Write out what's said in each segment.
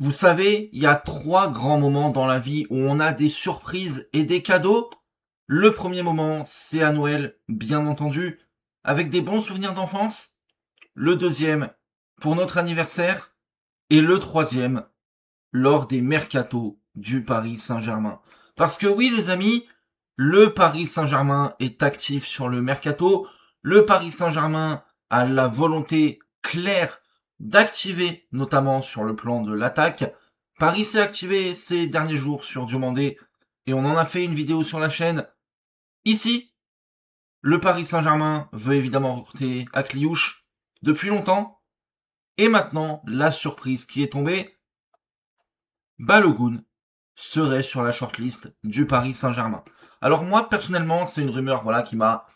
Vous savez, il y a 3 grands moments dans la vie où on a des surprises et des cadeaux. Le premier moment, c'est à Noël, bien entendu, avec des bons souvenirs d'enfance. Le deuxième, pour notre anniversaire. Et le troisième, lors des mercatos du Paris Saint-Germain. Parce que oui, les amis, le Paris Saint-Germain est actif sur le mercato. Le Paris Saint-Germain a la volonté claire d'activer, notamment sur le plan de l'attaque. Paris s'est activé ces derniers jours sur Diomandé et on en a fait une vidéo sur la chaîne. Ici, le Paris Saint-Germain veut évidemment recruter Akliouche depuis longtemps. Et maintenant, la surprise qui est tombée, Balogun serait sur la shortlist du Paris Saint-Germain. Alors moi, personnellement, c'est une rumeur qui m'a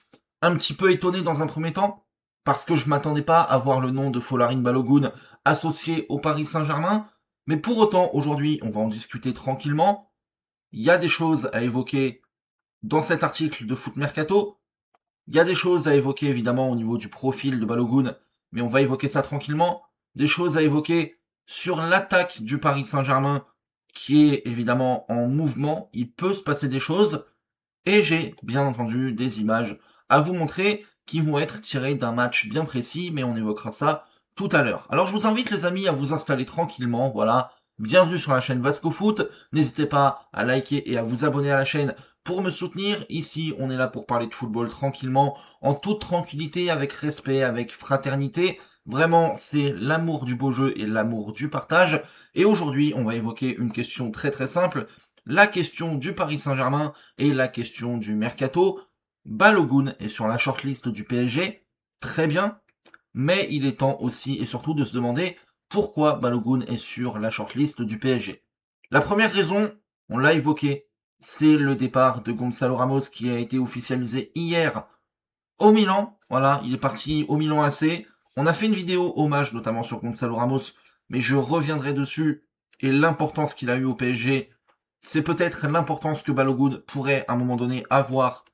un petit peu étonné dans un premier temps, parce que je m'attendais pas à voir le nom de Folarin Balogun associé au Paris Saint-Germain, mais pour autant, aujourd'hui, on va en discuter tranquillement. Il y a des choses à évoquer dans cet article de Foot Mercato. Il y a des choses à évoquer évidemment au niveau du profil de Balogun, mais on va évoquer ça tranquillement. Des choses à évoquer sur l'attaque du Paris Saint-Germain, qui est évidemment en mouvement. Il peut se passer des choses. Et j'ai bien entendu des images à vous montrer qui vont être tirées d'un match bien précis, mais on évoquera ça tout à l'heure. Alors je vous invite les amis à vous installer tranquillement, voilà. Bienvenue sur la chaîne Vasco Foot. N'hésitez pas à liker et à vous abonner à la chaîne pour me soutenir. Ici, on est là pour parler de football tranquillement, en toute tranquillité, avec respect, avec fraternité. Vraiment, c'est l'amour du beau jeu et l'amour du partage. Et aujourd'hui, on va évoquer une question très très simple. La question du Paris Saint-Germain et la question du mercato. Balogun est sur la shortlist du PSG. Très bien. Mais il est temps aussi et surtout de se demander pourquoi Balogun est sur la shortlist du PSG. La première raison, on l'a évoqué, c'est le départ de Gonzalo Ramos qui a été officialisé hier au Milan. Voilà, il est parti au Milan AC. On a fait une vidéo hommage notamment sur Gonzalo Ramos, mais je reviendrai dessus. Et l'importance qu'il a eu au PSG, c'est peut-être l'importance que Balogun pourrait à un moment donné avoir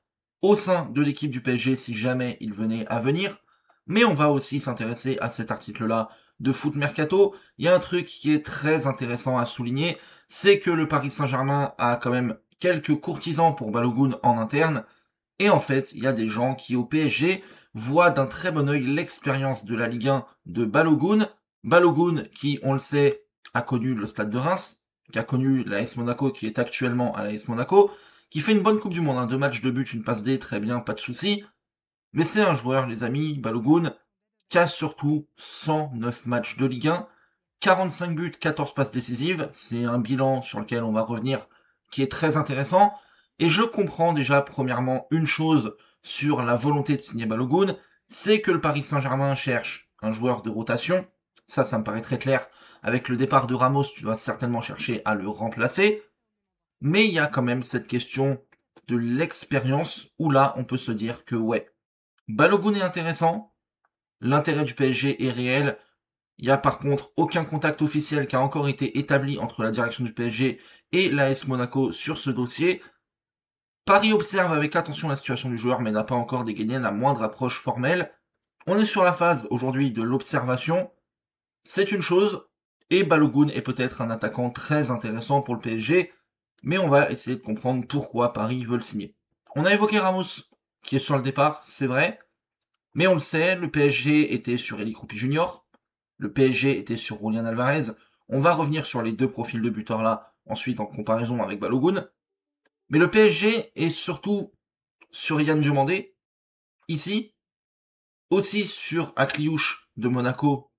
au sein de l'équipe du PSG si jamais il venait à venir. Mais on va aussi s'intéresser à cet article-là de Foot Mercato. Il y a un truc qui est très intéressant à souligner, c'est que le Paris Saint-Germain a quand même quelques courtisans pour Balogun en interne. Et en fait, il y a des gens qui au PSG voient d'un très bon œil l'expérience de la Ligue 1 de Balogun. Balogun qui, on le sait, a connu le Stade de Reims, qui a connu l'AS Monaco, qui est actuellement à l'AS Monaco, qui fait une bonne Coupe du Monde, 2 matchs de but, une passe D, très bien, pas de souci. Mais c'est un joueur, les amis, Balogun, qui a surtout 109 matchs de Ligue 1, 45 buts, 14 passes décisives. C'est un bilan sur lequel on va revenir qui est très intéressant. Et je comprends déjà, premièrement, une chose sur la volonté de signer Balogun, c'est que le Paris Saint-Germain cherche un joueur de rotation. Ça me paraît très clair. Avec le départ de Ramos, tu vas certainement chercher à le remplacer. Mais il y a quand même cette question de l'expérience où là, on peut se dire que ouais, Balogun est intéressant, l'intérêt du PSG est réel. Il y a par contre aucun contact officiel qui a encore été établi entre la direction du PSG et l'AS Monaco sur ce dossier. Paris observe avec attention la situation du joueur mais n'a pas encore dégainé la moindre approche formelle. On est sur la phase aujourd'hui de l'observation. C'est une chose, et Balogun est peut-être un attaquant très intéressant pour le PSG, mais on va essayer de comprendre pourquoi Paris veut le signer. On a évoqué Ramos, qui est sur le départ, c'est vrai, mais on le sait, le PSG était sur Eli Kroupi Junior, le PSG était sur Julian Alvarez. On va revenir sur les 2 profils de buteurs là, ensuite en comparaison avec Balogun. Mais le PSG est surtout sur Yann Diomandé, ici, aussi sur Akliouche de Monaco,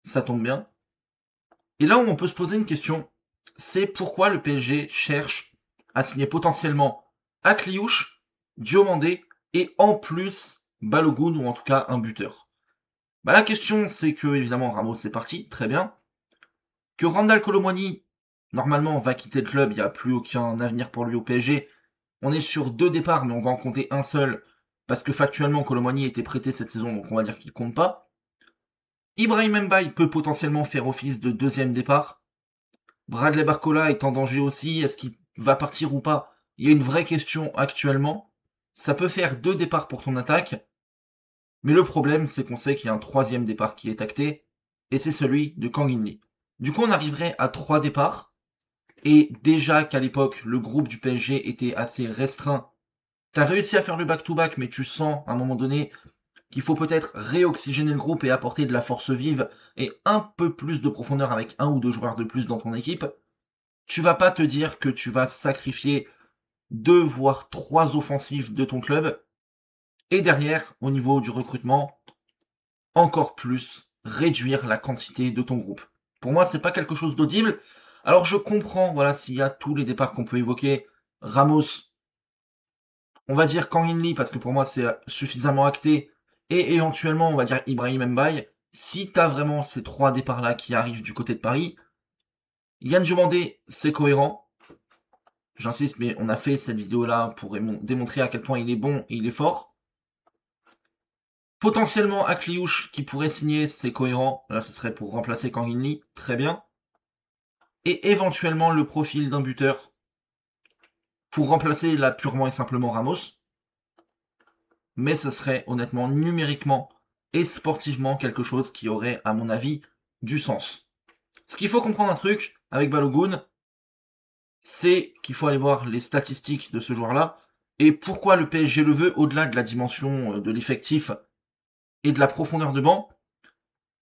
ça tombe bien. Et là où on peut se poser une question, c'est pourquoi le PSG cherche à signer potentiellement Akliouche, Diomandé et en plus Balogun ou en tout cas un buteur. La question c'est que évidemment Ramos est parti, très bien. Que Randal Kolo Muani, normalement, va quitter le club, il n'y a plus aucun avenir pour lui au PSG. On est sur 2 départs, mais on va en compter un seul, parce que factuellement, Kolo Muani a été prêté cette saison, donc on va dire qu'il compte pas. Ibrahim Mbaye peut potentiellement faire office de 2e départ. Bradley Barcola est en danger aussi, est-ce qu'il va partir ou pas? Il y a une vraie question actuellement. Ça peut faire 2 départs pour ton attaque, mais le problème, c'est qu'on sait qu'il y a un 3e départ qui est acté, et c'est celui de Kang In Lee. Du coup, on arriverait à 3 départs. Et déjà qu'à l'époque, le groupe du PSG était assez restreint. T'as réussi à faire le back-to-back, mais tu sens, à un moment donné, qu'il faut peut-être réoxygéner le groupe et apporter de la force vive et un peu plus de profondeur avec un ou deux joueurs de plus dans ton équipe. Tu vas pas te dire que tu vas sacrifier 2 voire 3 offensives de ton club. Et derrière, au niveau du recrutement, encore plus réduire la quantité de ton groupe. Pour moi, c'est pas quelque chose d'audible. Alors je comprends, voilà, s'il y a tous les départs qu'on peut évoquer. Ramos, on va dire Kang In Lee, parce que pour moi c'est suffisamment acté, et éventuellement on va dire Ibrahim Mbaye. Si t'as vraiment ces 3 départs-là qui arrivent du côté de Paris, Yann Diomandé, c'est cohérent. J'insiste, mais on a fait cette vidéo-là pour démontrer à quel point il est bon et il est fort. Potentiellement Akliouche qui pourrait signer, c'est cohérent. Là, ce serait pour remplacer Kang In Lee, très bien. Et éventuellement le profil d'un buteur pour remplacer là purement et simplement Ramos. Mais ce serait honnêtement numériquement et sportivement quelque chose qui aurait, à mon avis, du sens. Ce qu'il faut comprendre un truc avec Balogun, c'est qu'il faut aller voir les statistiques de ce joueur-là et pourquoi le PSG le veut au-delà de la dimension de l'effectif et de la profondeur de banc.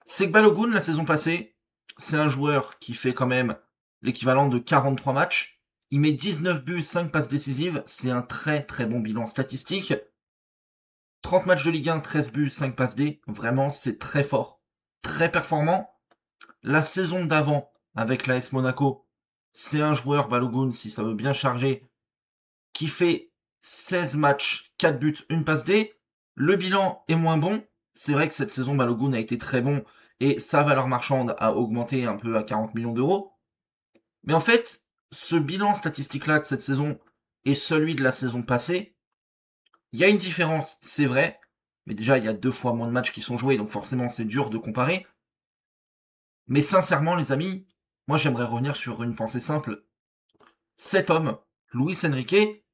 C'est que Balogun, la saison passée, c'est un joueur qui fait quand même l'équivalent de 43 matchs. Il met 19 buts, 5 passes décisives. C'est un très très bon bilan statistique. 30 matchs de Ligue 1, 13 buts, 5 passes D. Vraiment, c'est très fort. Très performant. La saison d'avant, avec l'AS Monaco, c'est un joueur, Balogun, si ça veut bien charger, qui fait 16 matchs, 4 buts, 1 passe D. Le bilan est moins bon. C'est vrai que cette saison, Balogun a été très bon et sa valeur marchande a augmenté un peu à 40 millions d'euros. Mais en fait, ce bilan statistique-là de cette saison et celui de la saison passée, il y a une différence, c'est vrai, mais déjà il y a 2 fois moins de matchs qui sont joués, donc forcément c'est dur de comparer. Mais sincèrement, les amis, moi j'aimerais revenir sur une pensée simple. Cet homme, Luis Enrique,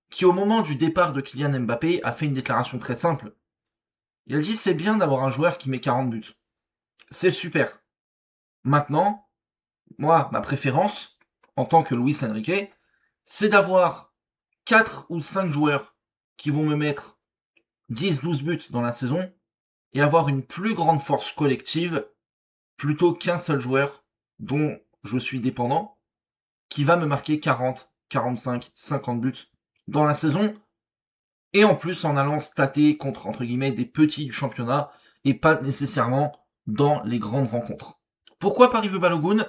qui au moment du départ de Kylian Mbappé a fait une déclaration très simple. Il a dit c'est bien d'avoir un joueur qui met 40 buts. C'est super. Maintenant, moi, ma préférence, en tant que Luis Enrique, c'est d'avoir 4 ou 5 joueurs qui vont me mettre 10-12 buts dans la saison et avoir une plus grande force collective plutôt qu'un seul joueur dont je suis dépendant qui va me marquer 40, 45, 50 buts dans la saison et en plus en allant stater contre entre guillemets des petits du championnat et pas nécessairement dans les grandes rencontres. Pourquoi Paris veut Balogun?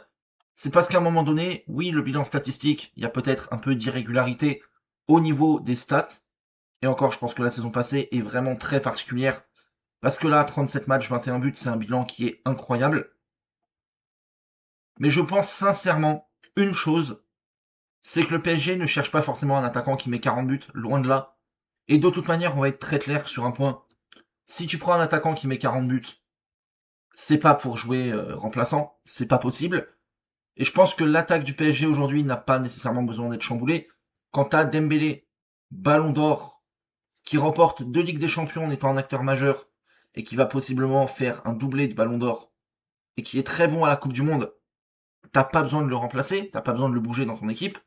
C'est parce qu'à un moment donné, oui, le bilan statistique, il y a peut-être un peu d'irrégularité au niveau des stats. Et encore, je pense que la saison passée est vraiment très particulière. Parce que là, 37 matchs, 21 buts, c'est un bilan qui est incroyable. Mais je pense sincèrement une chose, c'est que le PSG ne cherche pas forcément un attaquant qui met 40 buts, loin de là. Et de toute manière, on va être très clair sur un point. Si tu prends un attaquant qui met 40 buts, c'est pas pour jouer remplaçant, c'est pas possible. Et je pense que l'attaque du PSG aujourd'hui n'a pas nécessairement besoin d'être chamboulée. Quant à Dembélé, Ballon d'Or, qui remporte 2 Ligues des Champions en étant un acteur majeur, et qui va possiblement faire un doublé de Ballon d'Or, et qui est très bon à la Coupe du Monde, t'as pas besoin de le remplacer, t'as pas besoin de le bouger dans ton équipe.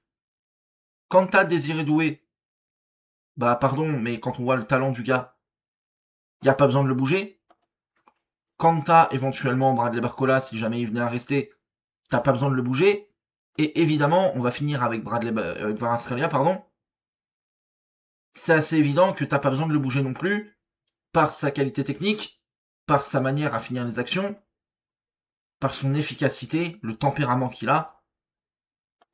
Quant à Désiré Doué, bah pardon, mais quand on voit le talent du gars, y a pas besoin de le bouger. Quant à éventuellement Bradley Barcola, si jamais il venait à rester, t'as pas besoin de le bouger. Et évidemment, on va finir avec avec Kvaratskhelia, pardon. C'est assez évident que t'as pas besoin de le bouger non plus, par sa qualité technique, par sa manière à finir les actions, par son efficacité, le tempérament qu'il a,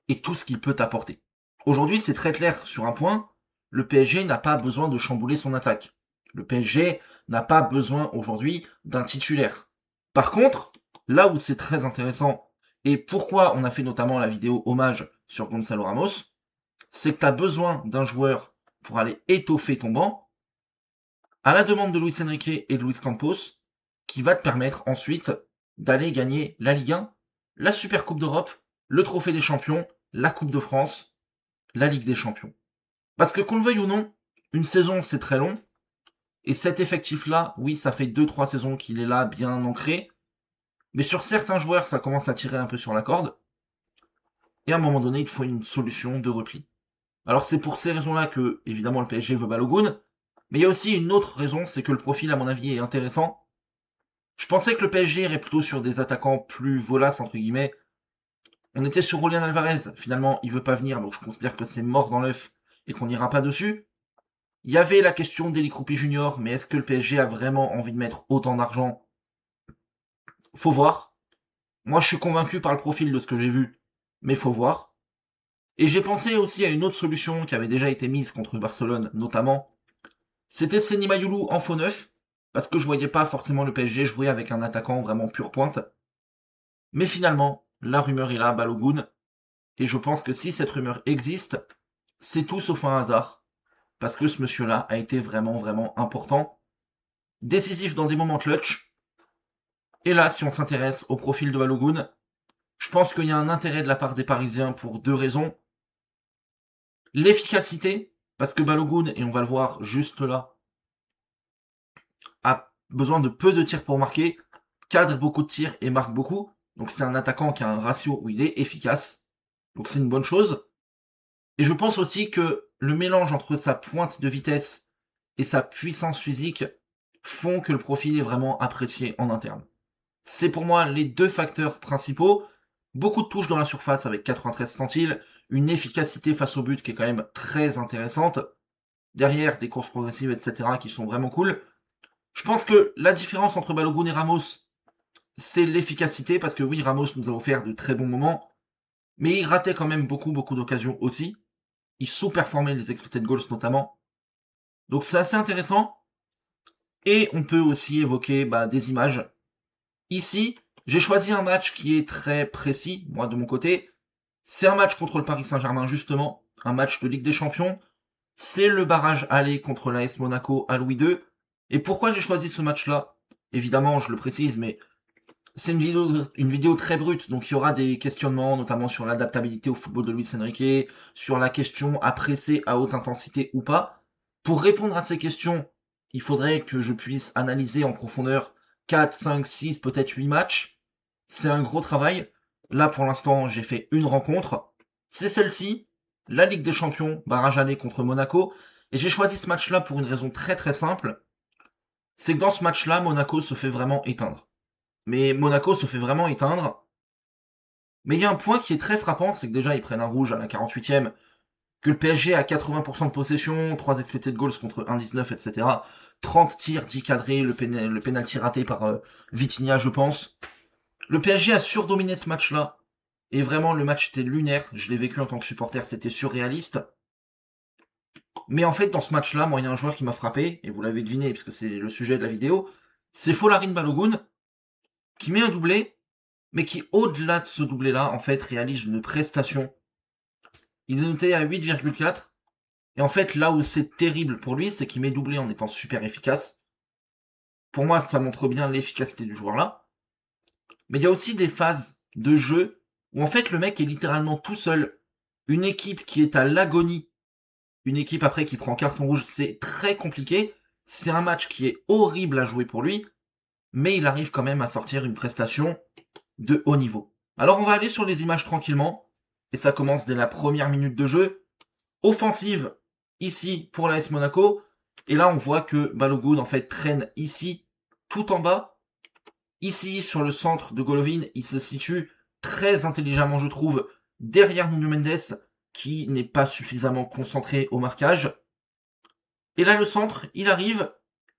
et tout ce qu'il peut t'apporter. Aujourd'hui, c'est très clair sur un point, le PSG n'a pas besoin de chambouler son attaque. Le PSG n'a pas besoin aujourd'hui d'un titulaire. Par contre, là où c'est très intéressant, et pourquoi on a fait notamment la vidéo hommage sur Gonzalo Ramos, c'est que tu as besoin d'un joueur pour aller étoffer ton banc, à la demande de Luis Enrique et de Luis Campos, qui va te permettre ensuite d'aller gagner la Ligue 1, la Super Coupe d'Europe, le Trophée des Champions, la Coupe de France, la Ligue des Champions. Parce que qu'on le veuille ou non, une saison c'est très long, et cet effectif-là, oui, ça fait 2-3 saisons qu'il est là, bien ancré, Mais sur certains joueurs, ça commence à tirer un peu sur la corde. Et à un moment donné, il faut une solution de repli. Alors c'est pour ces raisons-là que, évidemment, le PSG veut Balogun. Mais il y a aussi une autre raison, c'est que le profil, à mon avis, est intéressant. Je pensais que le PSG irait plutôt sur des attaquants plus volaces, entre guillemets. On était sur Julian Alvarez, finalement, il veut pas venir, donc je considère que c'est mort dans l'œuf et qu'on n'ira pas dessus. Il y avait la question d'Eli Kroupi Junior, mais est-ce que le PSG a vraiment envie de mettre autant d'argent? Faut voir. Moi, je suis convaincu par le profil de ce que j'ai vu, mais faut voir. Et j'ai pensé aussi à une autre solution qui avait déjà été mise contre Barcelone, notamment. C'était Seny Mayoulou en faux neuf, parce que je voyais pas forcément le PSG jouer avec un attaquant vraiment pure pointe. Mais finalement, la rumeur est là, Balogun, et je pense que si cette rumeur existe, c'est tout sauf un hasard, parce que ce monsieur-là a été vraiment, vraiment important, décisif dans des moments clutch. Et là, si on s'intéresse au profil de Balogun, je pense qu'il y a un intérêt de la part des Parisiens pour deux raisons. L'efficacité, parce que Balogun, et on va le voir juste là, a besoin de peu de tirs pour marquer, cadre beaucoup de tirs et marque beaucoup. Donc c'est un attaquant qui a un ratio où il est efficace. Donc c'est une bonne chose. Et je pense aussi que le mélange entre sa pointe de vitesse et sa puissance physique font que le profil est vraiment apprécié en interne. C'est pour moi les deux facteurs principaux. Beaucoup de touches dans la surface avec 93 centiles, une efficacité face au but qui est quand même très intéressante. Derrière, des courses progressives, etc. qui sont vraiment cool. Je pense que la différence entre Balogun et Ramos, c'est l'efficacité, parce que oui, Ramos nous a offert de très bons moments, mais il ratait quand même beaucoup, beaucoup d'occasions aussi. Il sous-performait les expected goals notamment. Donc c'est assez intéressant. Et on peut aussi évoquer des images. Ici, j'ai choisi un match qui est très précis, moi de mon côté. C'est un match contre le Paris Saint-Germain, justement. Un match de Ligue des Champions. C'est le barrage aller contre l'AS Monaco à Louis II. Et pourquoi j'ai choisi ce match-là? Évidemment, je le précise, mais c'est une vidéo très brute, donc il y aura des questionnements, notamment sur l'adaptabilité au football de Luis Enrique, sur la question à presser à haute intensité ou pas. Pour répondre à ces questions, il faudrait que je puisse analyser en profondeur 4, 5, 6, peut-être 8 matchs. C'est un gros travail. Là, pour l'instant, j'ai fait une rencontre. C'est celle-ci, la Ligue des Champions, barrage aller contre Monaco. Et j'ai choisi ce match-là pour une raison très très simple. C'est que dans ce match-là, Monaco se fait vraiment éteindre. Mais Monaco se fait vraiment éteindre. Mais il y a un point qui est très frappant, c'est que déjà ils prennent un rouge à la 48e, que le PSG a 80% de possession, 3 expected goals contre 1,19, etc. 30 tirs, 10 cadrés, le penalty raté par Vitinha, je pense. Le PSG a surdominé ce match-là. Et vraiment, le match était lunaire. Je l'ai vécu en tant que supporter, c'était surréaliste. Mais en fait, dans ce match-là, moi, il y a un joueur qui m'a frappé, et vous l'avez deviné, puisque c'est le sujet de la vidéo, c'est Folarin Balogun, qui met un doublé, mais qui, au-delà de ce doublé-là, en fait, réalise une prestation. Il est noté à 8,4. Et en fait, là où c'est terrible pour lui, c'est qu'il met doublé en étant super efficace. Pour moi, ça montre bien l'efficacité du joueur-là. Mais il y a aussi des phases de jeu où en fait, le mec est littéralement tout seul. Une équipe qui est à l'agonie. Une équipe après qui prend carton rouge, c'est très compliqué. C'est un match qui est horrible à jouer pour lui. Mais il arrive quand même à sortir une prestation de haut niveau. Alors on va aller sur les images tranquillement, et ça commence dès la première minute de jeu. Offensive, ici, pour l'AS Monaco, et là on voit que Balogun en fait traîne ici, tout en bas. Ici, sur le centre de Golovin, il se situe très intelligemment, je trouve, derrière Nuno Mendes, qui n'est pas suffisamment concentré au marquage. Et là le centre, il arrive,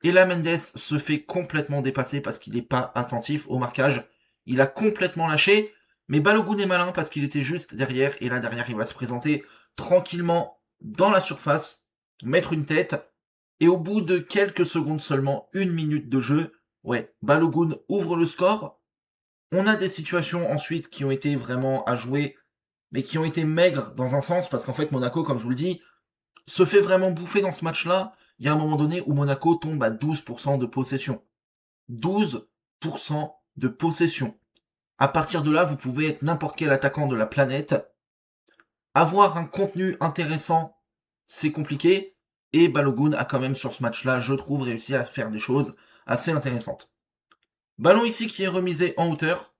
et là Mendes se fait complètement dépasser parce qu'il n'est pas attentif au marquage. Il a complètement lâché, mais Balogun est malin parce qu'il était juste derrière, et là derrière il va se présenter tranquillement dans la surface, mettre une tête, et au bout de quelques secondes seulement, 1 minute de jeu, ouais, Balogun ouvre le score. On a des situations ensuite qui ont été vraiment à jouer, mais qui ont été maigres dans un sens, parce qu'en fait Monaco, comme je vous le dis, se fait vraiment bouffer dans ce match-là. Il y a un moment donné où Monaco tombe à 12% de possession. 12% de possession. À partir de là, vous pouvez être n'importe quel attaquant de la planète. Avoir un contenu intéressant, c'est compliqué. Et Balogun a quand même sur ce match-là, je trouve, réussi à faire des choses assez intéressantes. Ballon ici qui est remisé en hauteur.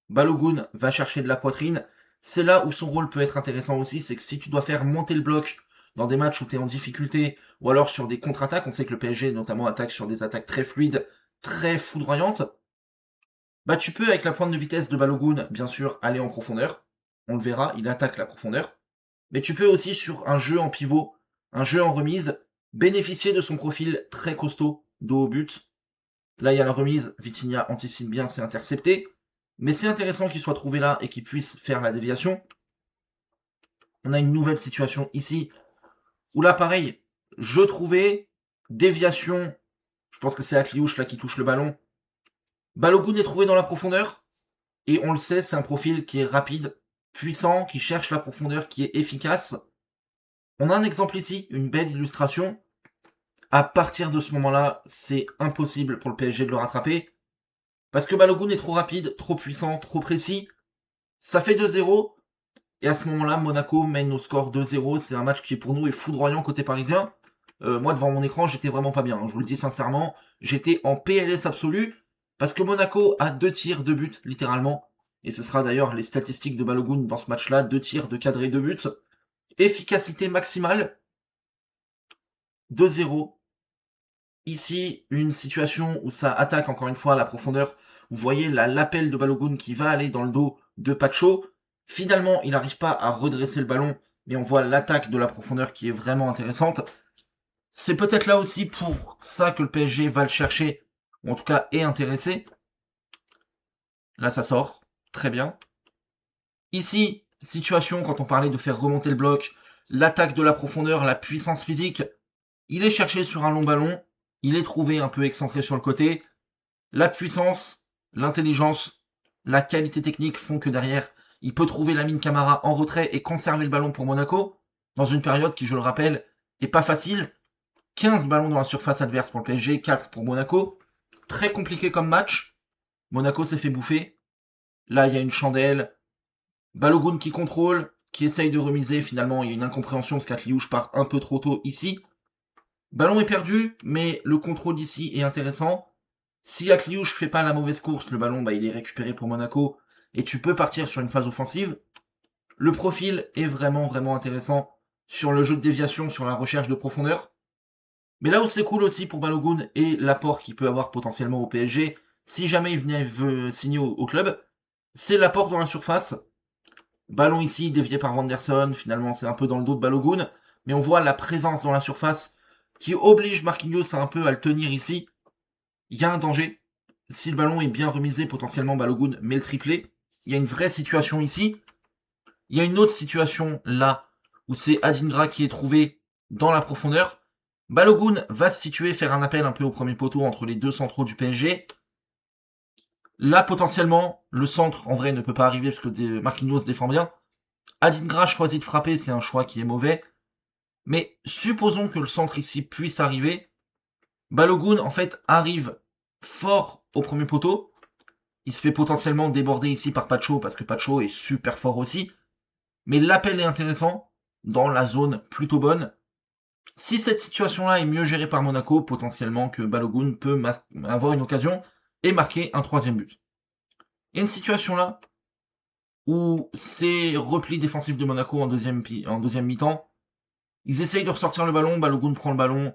Balogun va chercher de la poitrine. C'est là où son rôle peut être intéressant aussi, c'est que si tu dois faire monter le bloc dans des matchs où tu es en difficulté, ou alors sur des contre-attaques, on sait que le PSG notamment attaque sur des attaques très fluides, très foudroyantes, bah tu peux avec la pointe de vitesse de Balogun, bien sûr, aller en profondeur. On le verra, il attaque la profondeur. Mais tu peux aussi sur un jeu en pivot, un jeu en remise, bénéficier de son profil très costaud, dos au but. Là, il y a la remise, Vitinha anticipe bien, c'est intercepté. Mais c'est intéressant qu'il soit trouvé là et qu'il puisse faire la déviation. On a une nouvelle situation ici, où là, pareil, je trouvais, déviation, je pense que c'est Akliouche là qui touche le ballon. Balogun est trouvé dans la profondeur, et on le sait, c'est un profil qui est rapide, puissant, qui cherche la profondeur, qui est efficace. On a un exemple ici, une belle illustration. À partir de ce moment-là, c'est impossible pour le PSG de le rattraper. Parce que Balogun est trop rapide, trop puissant, trop précis. Ça fait 2-0. Et à ce moment-là, Monaco mène au score 2-0. C'est un match qui pour nous est foudroyant côté parisien. Moi, devant mon écran, j'étais vraiment pas bien. Hein, je vous le dis sincèrement. J'étais en PLS absolu. Parce que Monaco a 2 tirs, 2 buts, littéralement. Et ce sera d'ailleurs les statistiques de Balogun dans ce match-là. 2 tirs, 2 cadrés, 2 buts. Efficacité maximale. 2-0. Ici, une situation où ça attaque encore une fois à la profondeur. Vous voyez l'appel de Balogun qui va aller dans le dos de Pacho. Finalement, il n'arrive pas à redresser le ballon, mais on voit l'attaque de la profondeur qui est vraiment intéressante. C'est peut-être là aussi pour ça que le PSG va le chercher, ou en tout cas est intéressé. Là, ça sort. Très bien. Ici, situation quand on parlait de faire remonter le bloc, l'attaque de la profondeur, la puissance physique. Il est cherché sur un long ballon. Il est trouvé un peu excentré sur le côté. La puissance, l'intelligence, la qualité technique font que derrière, il peut trouver Lamine Camara en retrait et conserver le ballon pour Monaco, dans une période qui, je le rappelle, est pas facile. 15 ballons dans la surface adverse pour le PSG, 4 pour Monaco. Très compliqué comme match. Monaco s'est fait bouffer. Là, il y a une chandelle. Balogun qui contrôle, qui essaye de remiser. Finalement, il y a une incompréhension parce qu'Atliouche part un peu trop tôt ici. Ballon est perdu, mais le contrôle ici est intéressant. Si Akliouche fait pas la mauvaise course, le ballon, il est récupéré pour Monaco et tu peux partir sur une phase offensive. Le profil est vraiment, vraiment intéressant sur le jeu de déviation, sur la recherche de profondeur. Mais là où c'est cool aussi pour Balogun et l'apport qu'il peut avoir potentiellement au PSG, si jamais il venait signer au club, c'est l'apport dans la surface. Ballon ici dévié par Vanderson, finalement c'est un peu dans le dos de Balogun, mais on voit la présence dans la surface qui oblige Marquinhos un peu à le tenir ici. Il y a un danger. Si le ballon est bien remisé, potentiellement Balogun met le triplé. Il y a une vraie situation ici. Il y a une autre situation là, où c'est Adingra qui est trouvé dans la profondeur. Balogun va se situer, faire un appel un peu au premier poteau entre les deux centraux du PSG. Là, potentiellement, le centre, en vrai, ne peut pas arriver parce que Marquinhos défend bien. Adingra choisit de frapper, c'est un choix qui est mauvais. Mais supposons que le centre ici puisse arriver. Balogun, en fait, arrive fort au premier poteau. Il se fait potentiellement déborder ici par Pacho, parce que Pacho est super fort aussi. Mais l'appel est intéressant, dans la zone plutôt bonne. Si cette situation-là est mieux gérée par Monaco, potentiellement que Balogun peut avoir une occasion et marquer un 3e but. Il y a une situation là, où c'est repli défensif de Monaco en deuxième mi-temps. Ils essayent de ressortir le ballon, Balogun prend le ballon.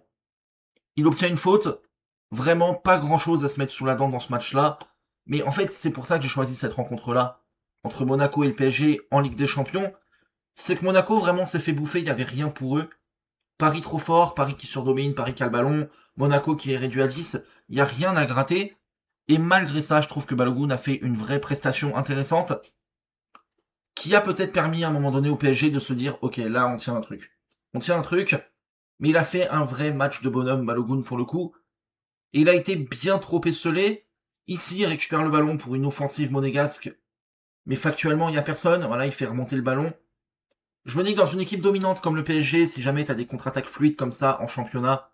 Il obtient une faute. Vraiment pas grand chose à se mettre sous la dent dans ce match-là. Mais en fait, c'est pour ça que j'ai choisi cette rencontre-là. Entre Monaco et le PSG en Ligue des Champions. C'est que Monaco vraiment s'est fait bouffer, il n'y avait rien pour eux. Paris trop fort, Paris qui surdomine, Paris qui a le ballon. Monaco qui est réduit à 10. Il n'y a rien à gratter. Et malgré ça, je trouve que Balogun a fait une vraie prestation intéressante. Qui a peut-être permis à un moment donné au PSG de se dire, ok, là on tient un truc. On tient un truc. Mais il a fait un vrai match de bonhomme, Balogun, pour le coup. Et il a été bien trop esselé. Ici, il récupère le ballon pour une offensive monégasque. Mais factuellement, il n'y a personne. Voilà, il fait remonter le ballon. Je me dis que dans une équipe dominante comme le PSG, si jamais t'as des contre-attaques fluides comme ça en championnat,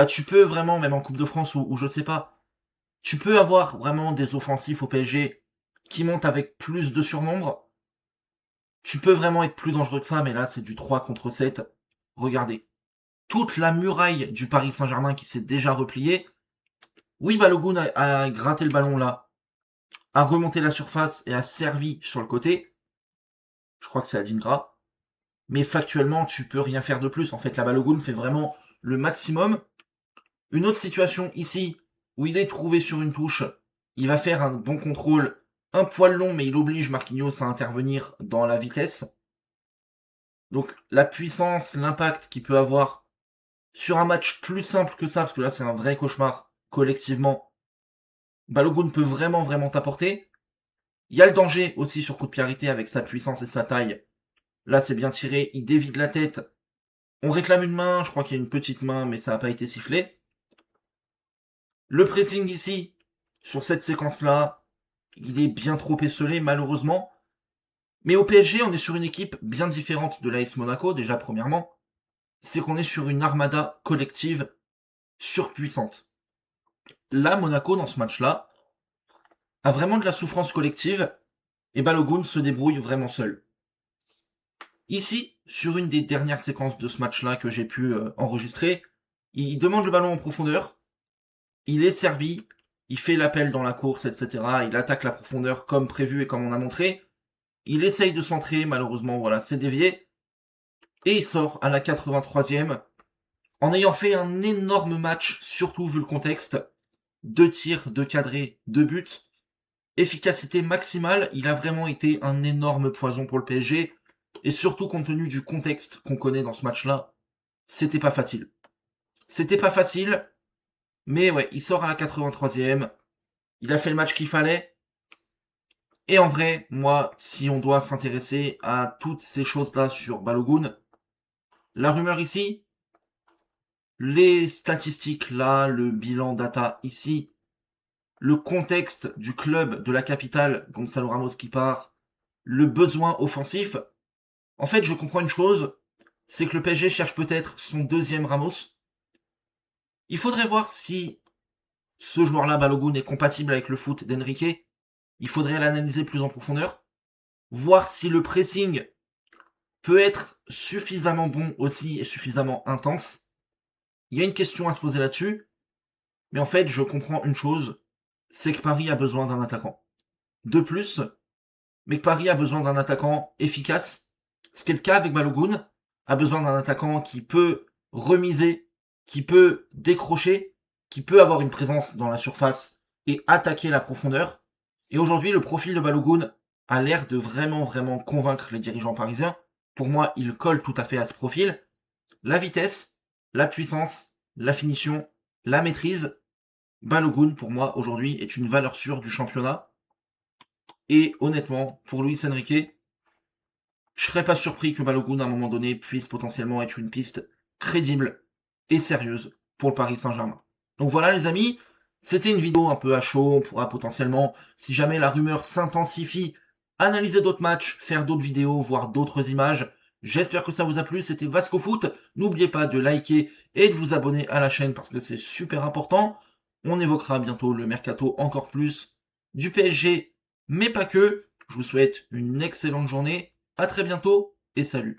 tu peux vraiment, même en Coupe de France ou je sais pas, tu peux avoir vraiment des offensifs au PSG qui montent avec plus de surnombre. Tu peux vraiment être plus dangereux que ça, mais là, c'est du 3 contre 7. Regardez. Toute la muraille du Paris Saint-Germain qui s'est déjà repliée. Oui, Balogun a gratté le ballon là, a remonté la surface et a servi sur le côté. Je crois que c'est Adingra. Mais factuellement, tu peux rien faire de plus. En fait, la Balogun fait vraiment le maximum. Une autre situation ici, où il est trouvé sur une touche, il va faire un bon contrôle, un poil long, mais il oblige Marquinhos à intervenir dans la vitesse. Donc la puissance, l'impact qu'il peut avoir sur un match plus simple que ça, parce que là c'est un vrai cauchemar collectivement, Balogun peut vraiment t'apporter. Il y a le danger aussi sur coup de pied arrêté avec sa puissance et sa taille. Là c'est bien tiré, il dévide la tête. On réclame une main, je crois qu'il y a une petite main, mais ça n'a pas été sifflé. Le pressing ici, sur cette séquence-là, il est bien trop esselé malheureusement. Mais au PSG, on est sur une équipe bien différente de l'AS Monaco, déjà premièrement. C'est qu'on est sur une armada collective surpuissante. Là, Monaco, dans ce match-là, a vraiment de la souffrance collective, et Balogun se débrouille vraiment seul. Ici, sur une des dernières séquences de ce match-là que j'ai pu enregistrer, il demande le ballon en profondeur, il est servi, il fait l'appel dans la course, etc. Il attaque la profondeur comme prévu et comme on a montré. Il essaye de centrer, malheureusement, voilà, c'est dévié. Et il sort à la 83e, en ayant fait un énorme match, surtout vu le contexte. 2 tirs, 2 cadrés, 2 buts. Efficacité maximale, il a vraiment été un énorme poison pour le PSG. Et surtout compte tenu du contexte qu'on connaît dans ce match-là, c'était pas facile. C'était pas facile, mais ouais, il sort à la 83e. Il a fait le match qu'il fallait. Et en vrai, moi, si on doit s'intéresser à toutes ces choses-là sur Balogun, la rumeur ici, les statistiques là, le bilan data ici, le contexte du club de la capitale, Gonzalo Ramos qui part, le besoin offensif, en fait, je comprends une chose, c'est que le PSG cherche peut-être son deuxième Ramos. Il faudrait voir si ce joueur-là, Balogun, est compatible avec le foot d'Enrique. Il faudrait l'analyser plus en profondeur. Voir si le pressing peut être suffisamment bon aussi et suffisamment intense. Il y a une question à se poser là-dessus. Mais en fait, je comprends une chose, c'est que Paris a besoin d'un attaquant. De plus, mais que Paris a besoin d'un attaquant efficace, ce qui est le cas avec Balogun, a besoin d'un attaquant qui peut remiser, qui peut décrocher, qui peut avoir une présence dans la surface et attaquer la profondeur. Et aujourd'hui, le profil de Balogun a l'air de vraiment convaincre les dirigeants parisiens. Pour moi, il colle tout à fait à ce profil. La vitesse, la puissance, la finition, la maîtrise. Balogun, pour moi, aujourd'hui, est une valeur sûre du championnat. Et honnêtement, pour Luis Enrique, je serais pas surpris que Balogun, à un moment donné, puisse potentiellement être une piste crédible et sérieuse pour le Paris Saint-Germain. Donc voilà les amis, c'était une vidéo un peu à chaud, on pourra potentiellement, si jamais la rumeur s'intensifie, analyser d'autres matchs, faire d'autres vidéos, voir d'autres images. J'espère que ça vous a plu, c'était Vasco Foot. N'oubliez pas de liker et de vous abonner à la chaîne parce que c'est super important. On évoquera bientôt le mercato encore plus du PSG, mais pas que. Je vous souhaite une excellente journée. À très bientôt et salut.